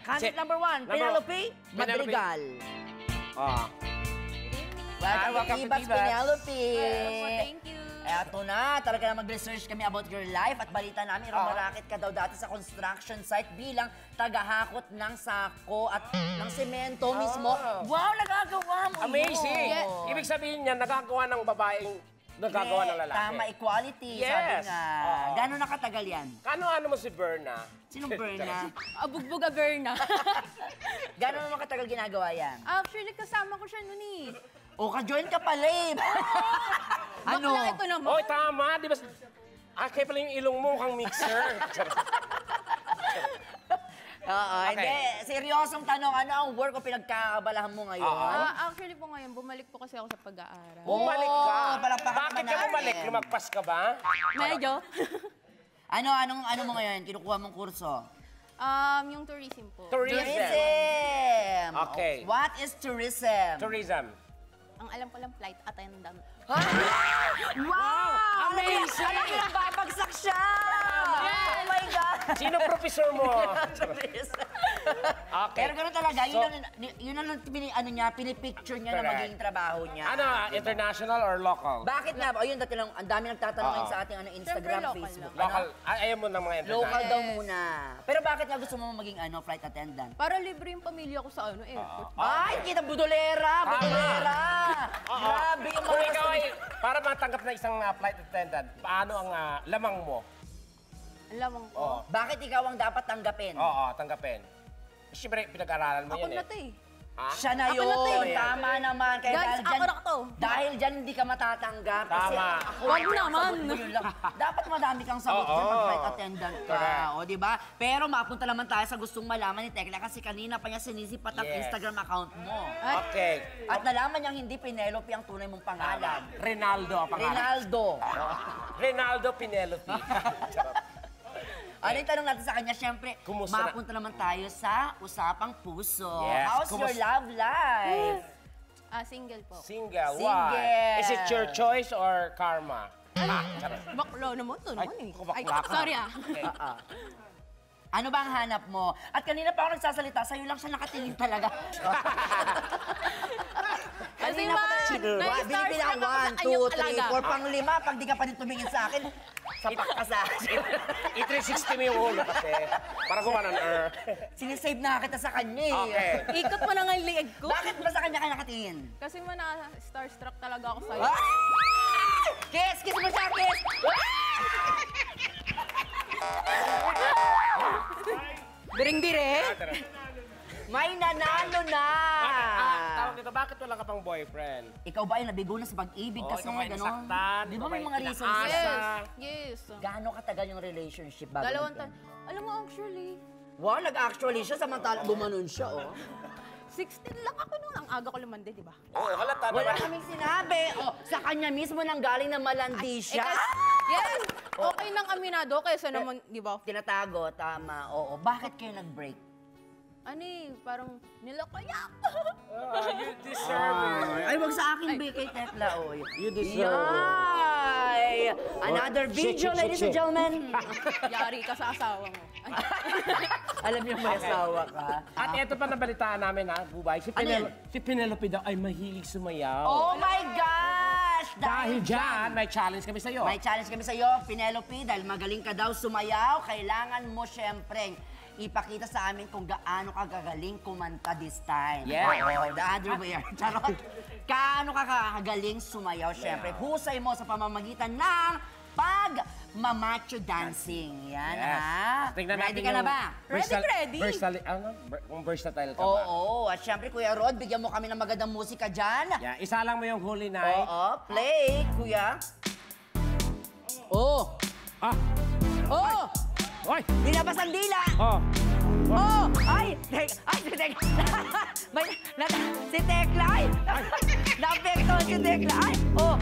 Candidate number 1, Penelope Madrigal. Welcome, Penelope. Thank you. Eto na, talaga na mag-research kami about your life at balita namin, rumarakit ka daw dati sa construction site bilang tagahakot ng sako at ng semento mismo. Wow, nagagawa mo! Amazing! Ibig sabihin niya, nagagawa ng babaeng nagagawa ng lalaki. Tama, equality, sabi nga. Gano'n nakatagal yan? Ano mo si Berna? Sinong Berna? Bugbog a Berna. Gano'n naman katagal ginagawa yan? Actually, kasama ko siya nun eh. O, ka-join ka pala eh. Ano? Bakla ito naman. Oh, tama. Di ba? Kaya pala yung ilong mo kang mixer. Hindi. Seryosong tanong, ano ang work o pinagkakabalahan mo ngayon? Actually po ngayon, bumalik po kasi ako sa pag-aaral. Bumalik ka? Palakpakan Bakit ka bumalik? Lumagpas ka ba? Medyo. Ano mo ngayon? Kinukuha mong kurso? Yung tourism po. Tourism! Okay. What is tourism? Tourism. Ang alam ko lang, flight attendant. Wow! Amazing! Alam mo, babagsak siya! Yes! Oh my God! Sino professor mo? Tourism. Okay. Pero gano'n talaga, yun ang pinipicture niya na magiging trabaho niya. Ano, international or local? Bakit nga ba? O yun, dati lang, ang dami nagtatanong ngayon sa ating Instagram, Siyempre, local Facebook. Local. Ayaw mo ng mga international. Local daw muna. Pero bakit nga gusto mo maging flight attendant? Para libre yung pamilya ko sa airport. Ay, kita, budolera! Budolera! Grabe yung Kung mga ikaw ay, para matanggap na isang flight attendant, paano ang lamang mo? Alam ko. Bakit ikaw ang dapat tanggapin? Oo, tanggapin. Siyempre, pinag-aralan mo Ako yan na to eh. Siya na Ako yun. na to eh. Tama naman. Kaya Guys, ako na to. Dahil dyan hindi ka matatanggap. Kasi Tama. ako, Wag naman. sagot mo yun lang. Dapat madami kang sagot dyan pag flight attendant ka. Correct. O, diba? Pero mapunta naman tayo sa gustong malaman ni Tekla kasi kanina pa niya sinisipat ang Yes. Instagram account mo. Okay. At nalaman niyang hindi Penelope ang tunay mong pangalan. Rinaldo ang pangalan. Rinaldo. Rinaldo Penelope. Ano yung tanong natin sa kanya? Siyempre, Kumusta na? mapunta naman tayo sa Usapang Puso. Yes. How's your love life? Single po. Single. Single. Why? Is it your choice or karma? Bakla naman to naman eh. bakla Ay, ka. sorry Ano ba ang hanap mo? At kanina pa ako nagsasalita, sa'yo lang siya nakatingin talaga. Kasi Kanina pa tayo. na-starstruck ako sa 1, 2, kanyang 3, alaga. 4, pang 5. Pag di ka pa rin tumingin sa akin, sapak ka sa akin. I-360 mo yung ulo kasi. Para gumanon. Sinisave na kita sa kanya eh. Okay. Ikot mo na nga yung liig ko. Bakit ba sa kanya ka nakatingin? Kasi na-starstruck talaga ako sa'yo. Ah! Kiss! Kiss mo siya! Kiss! Biring-dire. May nanalo na! Tawag dito, bakit wala ka pang boyfriend? Ikaw ba ay nabigo na sa pag-ibig kasi ikaw ba ay gano'n? nasaktan? Di ba Ikaw may ba mga ay reasons? pinaasa? Yes. Gaano katagal yung relationship bago? 2 taon. Alam mo, actually, Wow, nag-actually siya, samantala gumanon siya, oh. 16 lang ako noon. Ang aga ko lumande, di ba? Oo, halata Wala naman. kaming sinabi. Oh, sa kanya mismo nang galing na malandi siya. Yes! Okay nang aminado kaysa naman, di ba? Tinatago, tama. Oo. Bakit kayo nag-break? Ano eh, parang nilakayak. You deserve it. Ay, wag sa akin, kay Tekla, oh. You deserve it. Yay! Another video, ladies and gentlemen. Yari ka sa asawa mo. Ay, Alam niyo, may asawa ka. At ito pa nabalitaan namin ha, Bubay. Ano Si Penelope daw ay mahilig sumayaw. Oh my gosh! Dahil dyan, may challenge kami sa'yo. May challenge kami sa'yo, Penelope, dahil magaling ka daw sumayaw, kailangan mo syempre ipakita sa amin kung gaano ka gagaling kumanta this time. Yeah. Oh, the other way. Charot. Gaano ka kagaling sumayaw, syempre. Husay mo sa pamamagitan ng pag-mamacho dancing. Yan, Yes. ha? Tingnan Ready natin ka na yung ba? Ready. Kung versatile ka ba? Oo. At syempre, Kuya Rod, bigyan mo kami ng magandang musika dyan. Yeah, isa lang mo yung Holy Night. Oo. Play, Kuya. Oh! Ah! Oh! Oy! Nilabas ang dila! Oh! Oh! Ay! Si Tekla! Si Tekla! Ay! Naapektuhan si Tekla! Ay! Oh!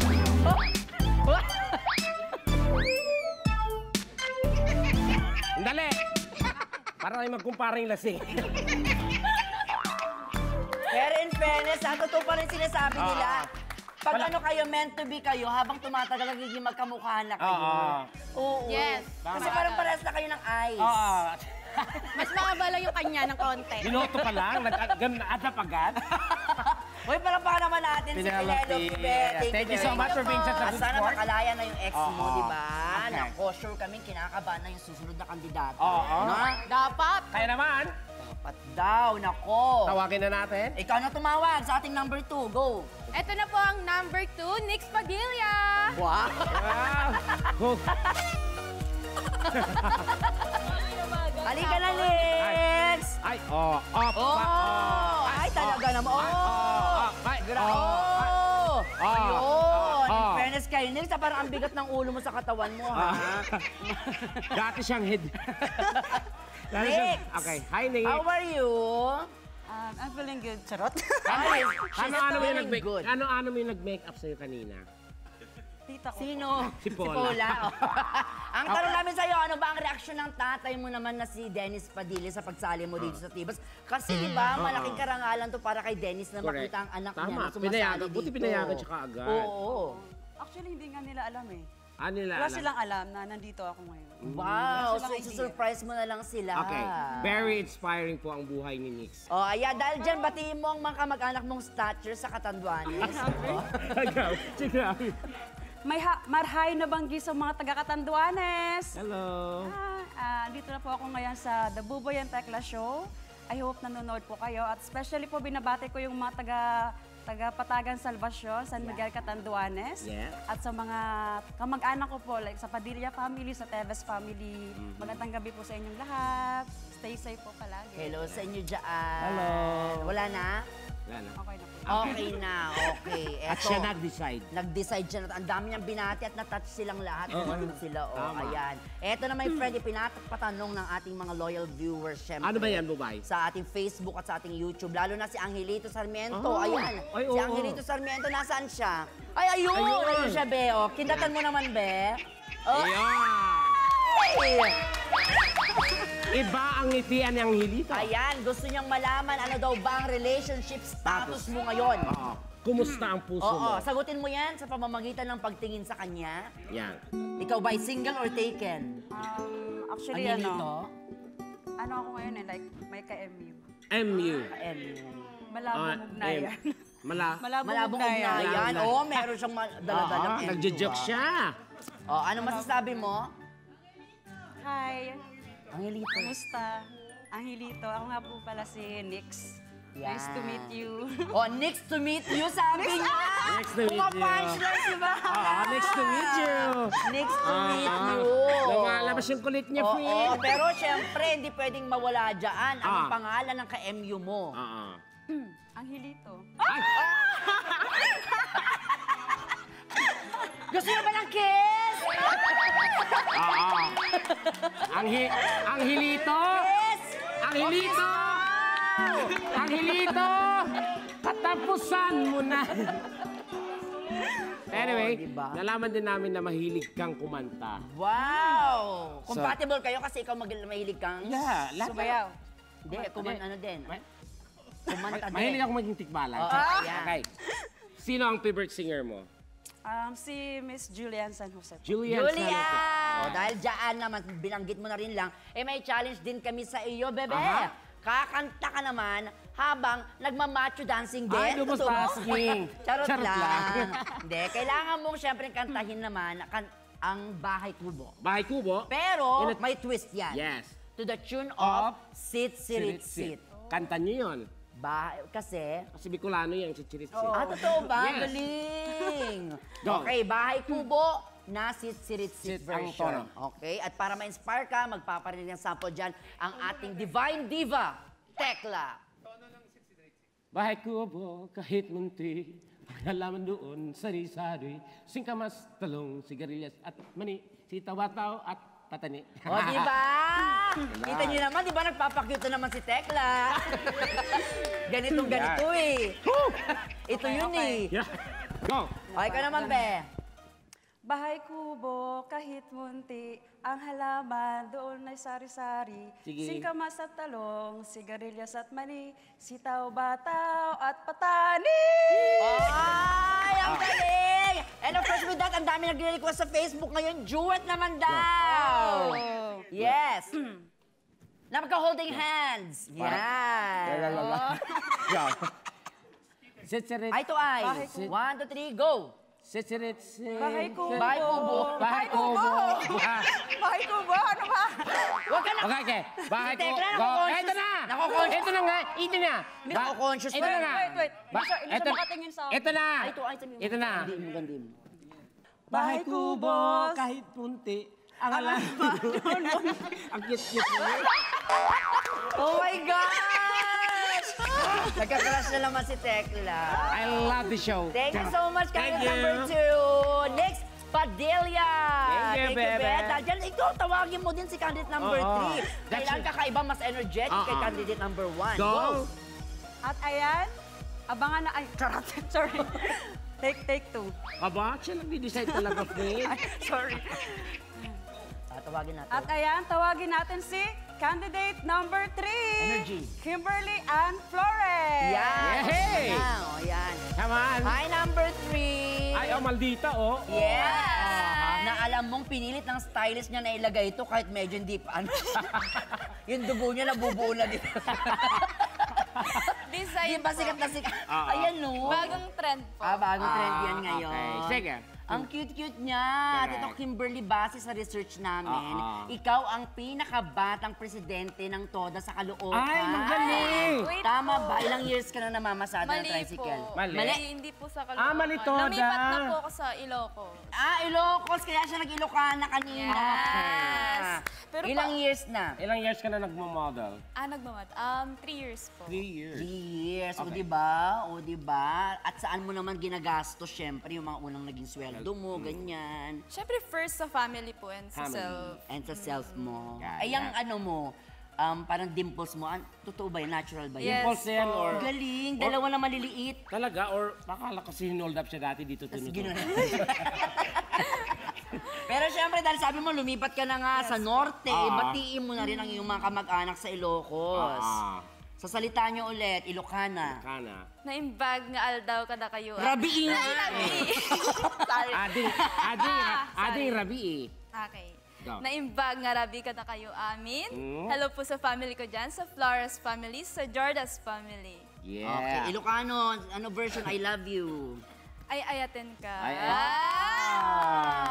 Oh! Dali! Para tayo magkumpara yung lasing. Pero in fairness, totoo pa rin sinasabi nila. Pag Wala. ano kayo, meant to be kayo, habang tumatagal, nagiging magkamukha na kayo. Oo. Yes. Kasi parang parehas na kayo ng eyes. Oo. Mas mahaba lang yung kanya ng konti. Minuto pa lang, ganun na adap agad. Uy, palakpakan naman natin si Penelope. Thank you so much for being such a good Sana sport. makalaya na yung ex mo, Oo. di ba? Okay. Nako, sure kaming kinakabahan na yung susunod na kandidato. Oo. Na? Dapat. Kaya naman, Dapat daw, nako. tawagin na natin. Ikaw na tumawag sa ating number 2. Go. Ito na po ang number 2, Nix Padilla. Wow. Wow. Halika na, Nix. Ay, oh, off. Oh, ay talaga naman. Oh. Ay, Oh! Ayun! In Oh. fairness kay Nix, parang ang bigat ng ulo mo sa katawan mo, ha? Dati siyang head. Nix! Okay, hi Nix. How are you? I'm feeling good. Charot. Ay, Ano mo yung feeling good. ano mo yung nag-makeup sa'yo kanina? Tita ko. Sino? Si Paula. Oh. Ang tanong namin sa'yo, ano ba ang reaksyon ng tatay mo naman na si Dennis Padilla sa pagsali mo dito sa Tibas? Kasi di ba, malaking karangalan to para kay Dennis na Correct. makita ang anak niya Tama, na sumasali pinayagan. dito. Buti pinayagan siya kaagad. Oo. Actually, hindi nga nila alam eh. Ano nila? Wala silang alam na nandito ako ngayon. Wow, Wala so silang idea. surprise mo na lang sila. Okay, very inspiring po ang buhay ni Nix. Oh, ayan, dahil dyan, batiin mo ang mga kamag-anak mong stature sa Catanduanes. Marhay na banggi sa mga taga-Catanduanes. Hello. Dito na po ako ngayon sa The Buboy and Tekla Show. I hope nanonood po kayo. At especially po binabati ko yung mga taga-Patagan Salvacion, San Miguel Catanduanes. Yeah. At sa mga kamag-anak ko po, like sa Padilla family, sa Teves family. Magandang gabi po sa inyong lahat. Stay safe po palagi. Hello sa inyo dyan. Hello. Wala na? Wala na. Okay na po. Okay na, okay. At Eto, siya nag-decide. nag-decide siya na ang dami niyang binati at na-touch silang lahat. Gumanon sila. Oh, Tama. ayan. Eto na may friend, patanong ng ating mga loyal viewers, syempre. Ano ba yan, Bubay? Sa ating Facebook at sa ating YouTube. Lalo na si Angelito Sarmiento. Oh. Ayan. Ay, Si oo. Angelito Sarmiento, nasaan siya? Ay, ayun! Ayun. Ayun siya, Be. Oh. Kindatan mo naman, Be. Oh, Ayan! ay! Iba ang ngitian ng Angelito. Ayan, gusto niyang malaman ano daw ba ang relationship status mo ngayon. Oo. Kumusta ang puso Oo, mo? sagutin mo yan sa pamamagitan ng pagtingin sa kanya. Yan. Ikaw ba'y single or taken? Actually, Angelito? ano ako ngayon eh, like may ka-MU. MU. Malabong ugnayan. Malabong ugnayan. ugnayan. Malabong. Oo, meron siyang daladalang MU. Nagjo-joke siya. Oh, ano masasabi mo? Hi, Angelito. kumusta? Angelito, ako nga po pala si Nix. Nice to meet you. Oh, next to meet you, sabi niya. Next to meet you. Punchline, di ba? Next to meet you. Next to meet you. Lumalabas yung kulit niya, Oo, friend. pero syempre, hindi pwedeng mawala dyan ang Ah. pangalan ng ka-MU mo. Oo. Angelito. Ay! Gusto niyo ba ng kiss? Oo. Angelito! Yes! Angelito! Angelito! Katapusan mo na. Anyway, Oo, diba? nalaman din namin na mahilig kang kumanta. Wow! Compatible kayo kasi ikaw mahilig kang... Yeah, Sumayaw. Hindi, ano din. Kumanta din. Mahilig ako maging tikbalan. Oo, yan. Okay. Sino ang favorite singer mo? Si Miss Julian San Jose. Julian. Julia! Santos. O, dahil dyan naman, binanggit mo na rin lang, may challenge din kami sa iyo, bebe. Aha. Kakanta ka naman habang nagmamacho dancing din. Ay, lumos Totoo? basking. Charot, Charot lang. lang. Hindi, kailangan mong syempre kantahin naman ang Bahay Kubo. Bahay Kubo. Pero In a- may twist yan. Yes. To the tune of Sit, Sirit, Sit. Kanta niyo yun. Kasi Kasi Bicolano yan, si Chirit. totoo ba? Yes. Galing! Go. Okay, Bahay Kubo na Sit Sit ang version. tono. Okay, at para ma-inspire ka, magpaparinig ng sample dyan ang ating Divine Diva, Tekla. Bahay Kubo, kahit munti, halaman doon, sari-sari, singkamas, talong, sigarilyas, at mani, sitaw-bataw, at patani. O, di ba? Kita niyo naman, di ba nagpapakute naman si Tekla? Ganitong ganito eh. Ito yun eh. Yeah. Go! O, ikaw naman, be. Bahay kubo, kahit munti, ang halaman doon ay sari-sari. Sige. Singkamas at talong, sigarilyas at mani, sitaw, bataw at patani! Ay, ang galing! And of course, with that, ang dami nagre-request sa Facebook ngayon. Duet naman daw! Oh. Yes! Na magka-holding hands. Yan. Yan. Sitsirit. Eye to eye. 1, 2, 3, go! Sitsirit. Bahay kubo. Bahay kubo. Bahay kubo. Bahay kubo, ano ba? Huwag ka na! Okay. Bahay Si Tekla, kubo. nako-conscious. Ito na. Nako-conscious. Ito na nga. Ito na. Nako-conscious Ito pa. na nga. Wait. Hindi siya makatingin sa... Ito na. Eye to eye. sabi mo. Ito na. Gandim. Bahay kubo. Kahit punti. Ang alam. Ang cute-cute mo. Oh my gosh! Nagka-crush na naman si Tekla. I love the show. Thank you so much, Thank candidate you. number 2. Next, Padilla. Thank you, Bebe. Dahil ito, tawagin mo din si candidate number Oo. 3. Kailangan kakaiba, mas energetic kay candidate number 1. Go. At ayan, abangan na... Ay, charot. Sorry. Take 2. Aba, siya nag-decide talaga, Fred. Sorry. Tawagin natin. At ayan, tawagin natin si candidate number 3. Energy. Kimberly Ann Flores. Yan. Yay! Yan. Come on. Hi, number 3. Ay, maldita, oh. Yes! Na alam mong pinilit ng stylist niya na ilagay ito kahit medyo hindi pa ano. Yung dugo niya nabubuo na dito. Design Di ba po. sikat na sikat? Oo. Ayan no. Bagong trend po. Bagong trend yan ngayon. Okay. Sige. Ang cute-cute niya. Correct. Tito Kimberly, base sa research namin, ikaw ang pinakabatang presidente ng TODA sa Caloocan. Ay, magaling! Wait Tama po. ba? Ilang years ka na namamasada ng Mali tricycle? po. Mali? Hindi po sa Caloocan. Ah, mali to, Lumipat da. na po ako sa Ilocos. Ilocos, kaya siya nag-Ilocana kanina. Yes. Pero Ilang years na? Ilang years ka na nagmo-model? Nagmamat. 3 years po. 3 years. 3 years. O, Okay. diba? O, diba? At saan mo naman ginagastos, syempre, yung mga unang naging sweldo mo, ganyan. Siyempre, first sa family po and sa Family. self. And sa self mo. Yeah, Ay, yung yeah. ano mo, parang dimples mo, totoo ba yun? Natural ba yun? Yes. Impulse yan po. or... Galing, dalawa na maliliit. Talaga? Or akala kasi hinold up siya dati dito Tapos tunod. gano'n. Pero syempre, dahil sabi mo, lumipat ka na nga sa norte, batiin mo na rin ang iyong mga kamag-anak sa Ilocos. Sa salita niyo ulit, Ilocana. Kana. Naimbag nga aldaw kada kayo. Rabi nga! Sorry. Ading rabi eh. Okay. Go. Naimbag nga rabi kada kayo amin. Mm. Hello po sa family ko dyan, sa Flores family, sa Jordas family. Yeah. Okay, Ilocano, ano version, I love you. Ay, ayatin ka. Ay,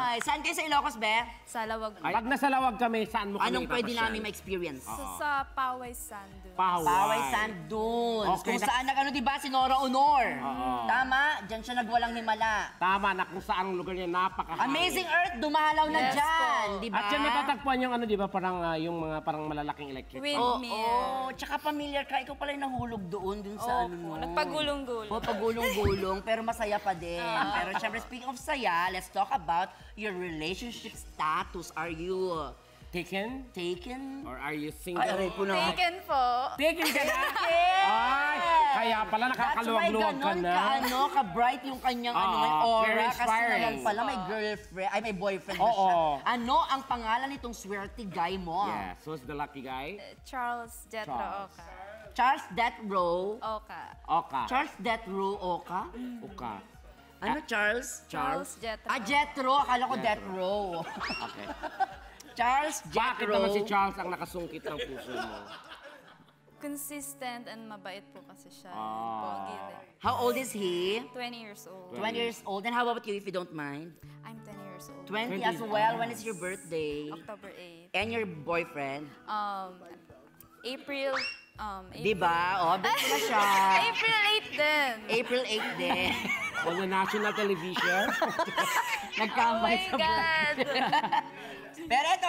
Ay, saan kayo sa Ilocos, Be? Sa lawag. Pag nasa lawag kami, saan mo kami Anong pwede ipapasyal? namin ma-experience? Sa Paway Sandu. Paway Sand Dunes. Okay, Kung saan ano, di ba, si Nora Honor. Tama? Diyan siya nagwalang himala. Tama na kung saan lugar niya napaka Amazing Earth, dumalaw na Yes dyan, po. di ba? At yan may tatagpuan yung ano, di ba, parang yung mga parang malalaking electric. Windmill. Tsaka familiar ka, ikaw pala yung nahulog doon, dun sa ano mo. Nagpagulong-gulong. O, pagulong-gulong, pero masaya pa din. Pero syempre, speaking of saya, let's talk about your relationship status. Are you Taken? taken? Or are you single? Ay, aray po na. Taken po. Taken ka na? Ay, kaya pala nakakaluwag-luwag ka na. Ka-bright yung kanyang ano, may very aura. Kasi inspiring. naman pala may girlfriend, ay may boyfriend na Oo. siya. Ano ang pangalan nitong swerte guy mo? Yes, who's the lucky guy? Charles Jetro Charles. Oka. Charles Death Row. Oka. Oka. Charles Death Row Oka? Oka. Ano, Charles? Charles Jetro. Jetro. Akala ko Death Row. Okay. Charles Bakit Jetro. naman si Charles ang nakasungkit ng puso mo? Consistent and mabait po kasi siya. Ah. Pogi din. How old is he? 20 years old. 20 years old. And how about you, if you don't mind? I'm 10 years old. 20 20. as well. When is your birthday? October 8. And your boyfriend? April. Di ba? O, bet na siya. April 8 din. April 8 din. On the national television? Oh Nagkamay my sa God. Pero ito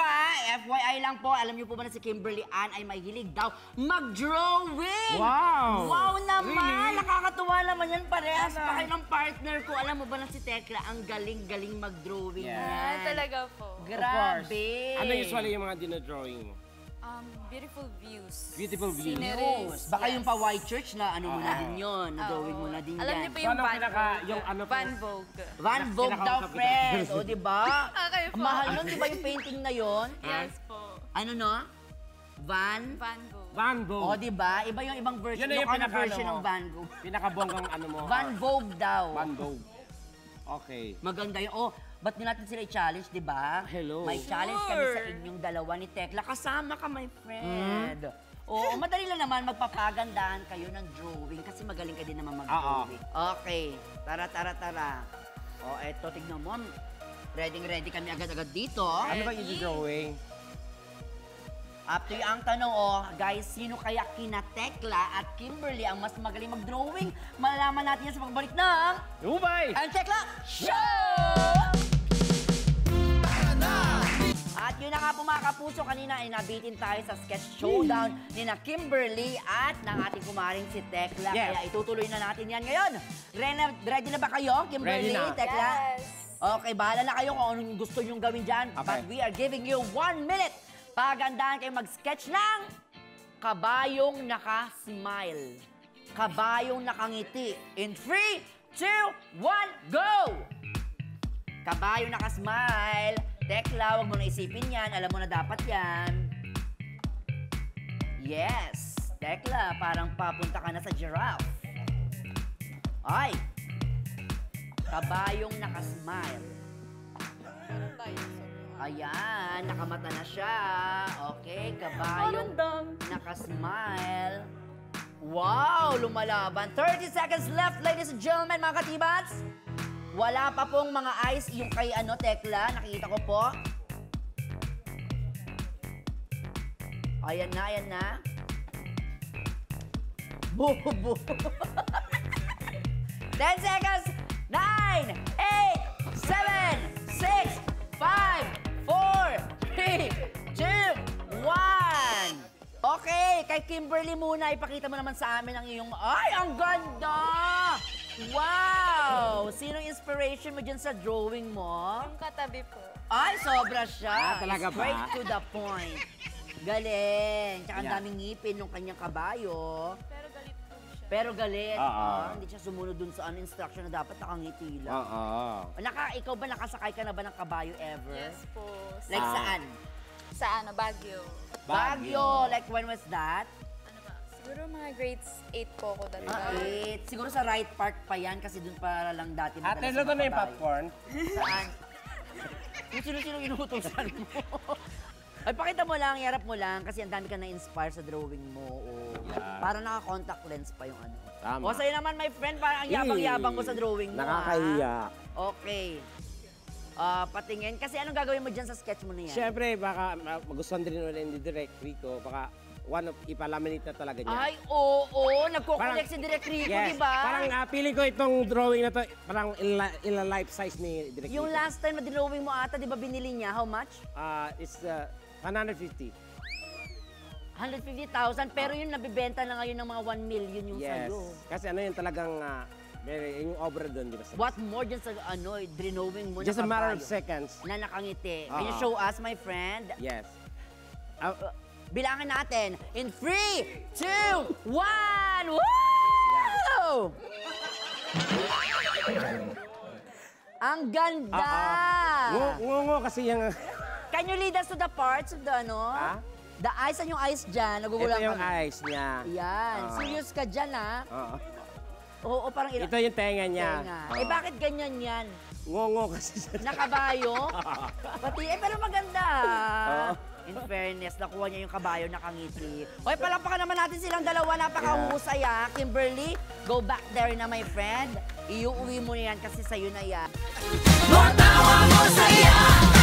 FYI lang po, alam niyo po ba na si Kimberly Ann ay mahilig daw mag-drawing? Wow! Wow naman! Really? Nakakatuwa naman yan. Parehas pa kayo ng partner ko. Alam mo ba na si Tekla, ang galing-galing mag-drawing Yeah. yan. Talaga po. Grabe! Ano usually yung mga dinodrawing mo? Beautiful views. Beautiful views. Sceneries. Baka yung Yes. pa white church na ano mo na din yun. Na-drawing mo na din Alam yan. niyo po So, yung anong Van pinaka- Vogue. yung ano po? Van Vogue. Van Vogue daw, Kinakausap friend. kita. O, di ba? Okay po. Mahal nun, di ba yung painting na yon? Yes po. Ano no? Van? Van Vogue. Van O, Vogue. di ba? Iba yung ibang version. Yun na yung Ilocano pinaka- version ano ng mo. Van Gogh. Pinakabonggang ano mo? Van Vogue daw. Van Vogue. Okay. Maganda yun. Oh, ba't di natin sila i-challenge, di ba? Hello. May challenge kami sa inyong dalawa ni Tekla. Kasama ka, my friend. Oo, madali lang naman magpapagandahan kayo ng drawing kasi magaling ka din naman mag-drawing. Okay, tara. O, eto, tignan mo. Ready kami agad-agad dito. Ano ba yung drawing? Up to you ang tanong, guys, sino kaya kina Tekla at Kimberly ang mas magaling mag-drawing? Malalaman natin yan sa pagbalik ng... Ubay! Ang Tekla Show! At yun na nga po mga kapuso, kanina ay nabitin tayo sa sketch showdown ni na Kimberly at ng ating kumaring si Tekla. Yes. Kaya itutuloy na natin yan ngayon. Ready na ba kayo, Kimberly, Ready na. Tekla? Yes. Okay, bahala na kayo kung anong gusto nyong gawin dyan. Okay. But we are giving you 1 minute. Pagandahan kayo mag-sketch ng kabayong naka-smile. Kabayong nakangiti. In 3, 2, 1, go! Kabayong naka-smile. Tekla, huwag mo na isipin yan. Alam mo na dapat yan. Yes. Tekla, parang papunta ka na sa giraffe. Ay! Kabayong naka-smile. Ayan, nakamata na siya. Okay, kabayong naka-smile. Wow, lumalaban. 30 seconds left, ladies and gentlemen, mga katibats. Wala pa pong mga eyes yung kay Tekla. Nakikita ko po. Ayan na. Bubo. 10 seconds. 9, 8, 7, 6, 5, 4, 3, 2, 1. Okay, kay Kimberly muna, ipakita mo naman sa amin ang iyong... Ay, ang ganda! Wow! Sinong inspiration mo dyan sa drawing mo? Yung katabi po. Ay, sobra siya. Talaga ba? Straight to the point. Galing. Tsaka ang Yeah. daming ngipin ng kanyang kabayo. Pero galit po siya. Pero galit. Oo. Hindi siya sumunod dun sa instruction na dapat nakangiti lang. Oo. Ikaw ba nakasakay ka na ba ng kabayo ever? Yes po. Like Ah. saan? Sa Baguio. Baguio. Like when was that? Ano ba? Siguro mga grades 8 po ako dati. Siguro sa right park pa yan kasi dun para lang dati. Ate, madalas luto na yung kabayo. popcorn. Saan? Kung sino-sino inuutosan mo. Ay, pakita mo lang, iharap mo lang kasi ang dami ka na-inspire sa drawing mo. Yeah. Para naka-contact lens pa yung ano. Tama. O, sa'yo naman, my friend, parang ang yabang-yabang mo sa drawing mo. Nakakahiya. Okay. Patingin. Kasi anong gagawin mo dyan sa sketch mo na yan? Siyempre, baka magustuhan din ulit ni Direk Rico. Baka ipalaminate na talaga niya. Ay, oo. Nagko-collect Parang- si Direk Rico, Yes. di ba? Parang feeling ko itong drawing na to, parang life size ni Direk Yung Rico. last time na drawing mo ata, di ba binili niya? How much? It's 150. 150,000. Pero yun, nabibenta na ngayon ng mga 1 million yung Yes. sa'yo. Kasi ano yun talagang, yung obra doon, di ba? What more dyan sa drawing mo Just na a matter of kabayo seconds. na nakangiti? Can you Oo. show us, my friend? Yes. Bilangan natin. In 3, 2, 1! Woo! Ang ganda! Ngungo kasi yung... Can you lead us to the parts of the Ha? The eyes, ang yung eyes dyan. Ito Nagugulang yung kami. eyes niya. Yan. Ah. Serious ka dyan, ha? Oo. Oo, parang Ito yung tenga niya. Tenga. Oo. Eh, bakit ganyan yan? Ngungo kasi siya. Nakabayo? Pati, pero maganda. Oo. In fairness, nakuha niya yung kabayo nakangiti. Hoy, palakpakan naman natin silang dalawa. Napakahusay, ha? Kimberly, go back there na, my friend. Iuwi mo na yan kasi sa'yo na yan. Matawa mo saya